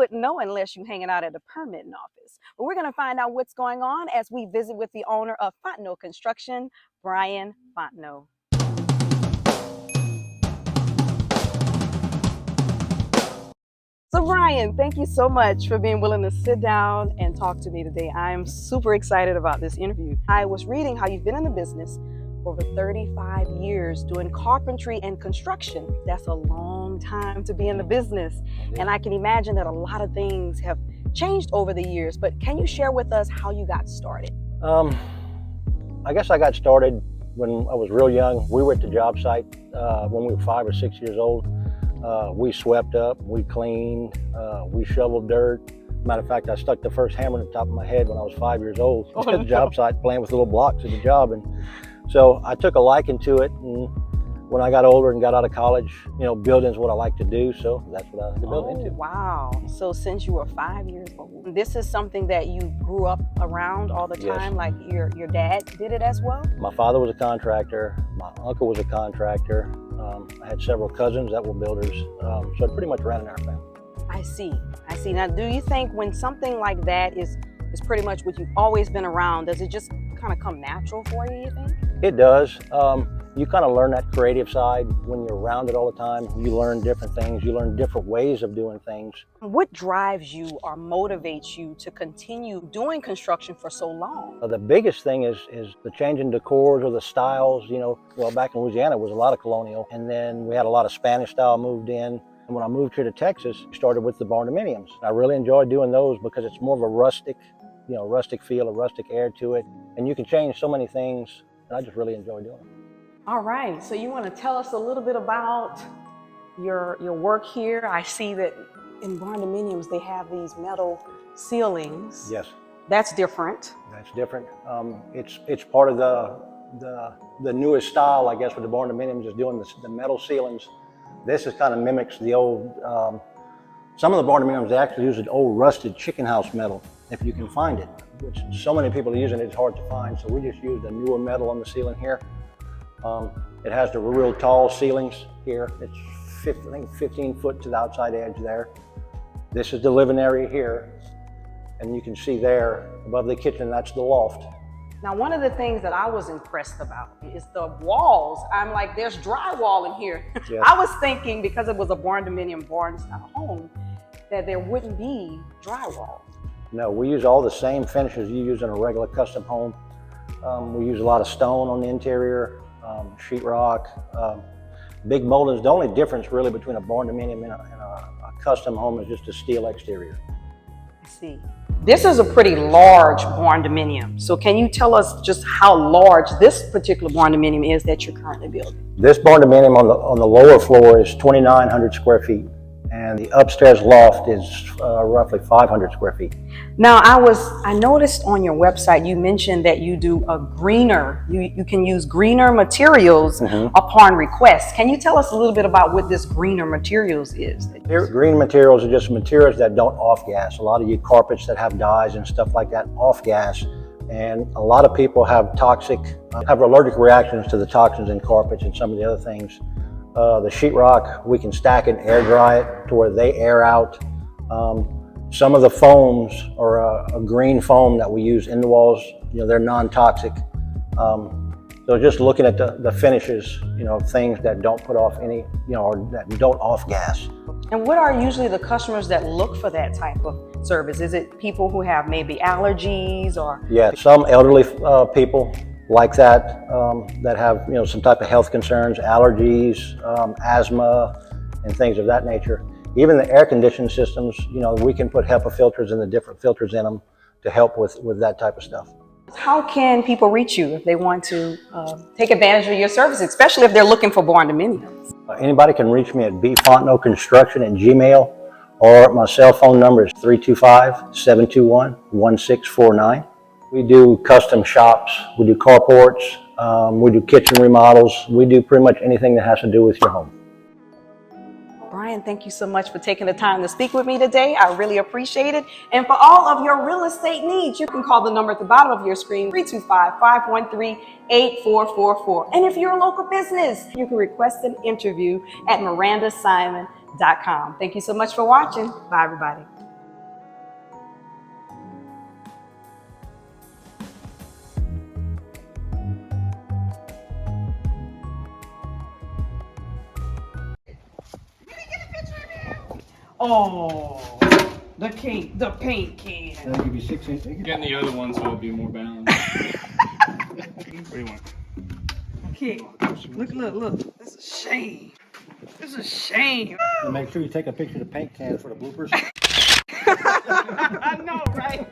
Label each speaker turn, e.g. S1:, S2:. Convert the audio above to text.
S1: wouldn't know unless you're hanging out at the permitting office. But we're going to find out what's going on as we visit with the owner of Fontenot Construction, Brian Fontenot. So Brian, thank you so much for being willing to sit down and talk to me today. I am super excited about this interview. I was reading how you've been in the business for over 35 years doing carpentry and construction. That's a long time to be in the business. And I can imagine that a lot of things have changed over the years, but can you share with us how you got started?
S2: I guess I got started when I was real young. We were at the job site when we were 5 or 6 years old. We swept up, we cleaned, we shoveled dirt. Matter of fact, I stuck the first hammer in the top of my head when I was 5 years old at the job site, playing with little blocks at the job. And so I took a liking to it. And when I got older and got out of college, you know, building's what I like to do. So that's what I had to build into.
S1: Wow. So since you were 5 years old, this is something that you grew up around all the time? Yes. Like your dad did it as well?
S2: My father was a contractor. My uncle was a contractor. I had several cousins that were builders, so it pretty much ran in our family.
S1: I see. Now, do you think when something like that is pretty much what you've always been around, does it just kind of come natural for you think?
S2: It does. You kind of learn that creative side when you're around it all the time. You learn different things. You learn different ways of doing things.
S1: What drives you or motivates you to continue doing construction for so long?
S2: The biggest thing is the change in decors or the styles. You know, well, back in Louisiana, it was a lot of colonial. And then we had a lot of Spanish style moved in. And when I moved here to Texas, I started with the barndominiums. I really enjoy doing those because it's more of a rustic feel, a rustic air to it. And you can change so many things. And I just really enjoy doing it.
S1: All right, so you want to tell us a little bit about your work here. I see that in barndominiums they have these metal ceilings.
S2: Yes.
S1: That's different.
S2: That's different. It's part of the newest style, I guess, with the barndominiums is doing the metal ceilings. This is kind of mimics the old, some of the barndominiums, they actually use an old rusted chicken house metal, if you can find it, which so many people are using it's hard to find. So we just used a newer metal on the ceiling here. It has the real tall ceilings here. It's 15 foot to the outside edge there. This is the living area here. And you can see there above the kitchen, that's the loft.
S1: Now, one of the things that I was impressed about is the walls. I'm like, there's drywall in here. Yes. I was thinking because it was a barndominium barn style home that there wouldn't be drywall.
S2: No, we use all the same finishes you use in a regular custom home. We use a lot of stone on the interior. Sheetrock, big moldings. The only difference really between a barndominium and a custom home is just a steel exterior.
S1: I see. This is a pretty large barndominium. So can you tell us just how large this particular barndominium is that you're currently building?
S2: This barndominium on the lower floor is 2,900 square feet. And the upstairs loft is roughly 500 square feet.
S1: Now, I noticed on your website, you mentioned that you do a greener, you can use greener materials upon request. Can you tell us a little bit about what this greener materials is?
S2: Green materials are just materials that don't off-gas. A lot of you carpets that have dyes and stuff like that off-gas. And a lot of people have allergic reactions to the toxins in carpets and some of the other things. The sheetrock, we can stack it and air dry it to where they air out. Some of the foams are a green foam that we use in the walls. You know, they're non-toxic. So just looking at the finishes, you know, things that don't put off any, you know, or that don't off gas.
S1: And what are usually the customers that look for that type of service? Is it people who have maybe allergies or?
S2: Yeah, some elderly people like that, that have, you know, some type of health concerns, allergies, asthma, and things of that nature. Even the air conditioning systems, you know, we can put HEPA filters and the different filters in them to help with that type of stuff.
S1: How can people reach you if they want to take advantage of your services, especially if they're looking for barndominiums?
S2: Anybody can reach me at bfontenotconstruction@gmail.com, or my cell phone number is 325-721-1649. We do custom shops, we do carports, we do kitchen remodels, we do pretty much anything that has to do with your home.
S1: Brian, thank you so much for taking the time to speak with me today. I really appreciate it. And for all of your real estate needs, you can call the number at the bottom of your screen, 325-513-8444. And if you're a local business, you can request an interview at mirandasimon.com. Thank you so much for watching. Bye, everybody. Oh, the paint can.
S2: That'll give you 6 inches.
S3: Getting the other one so it'll be more balanced. What do you want?
S1: Okay, look. This is a shame. This is a shame.
S2: And make sure you take a picture of the paint can for the bloopers.
S1: I know, right?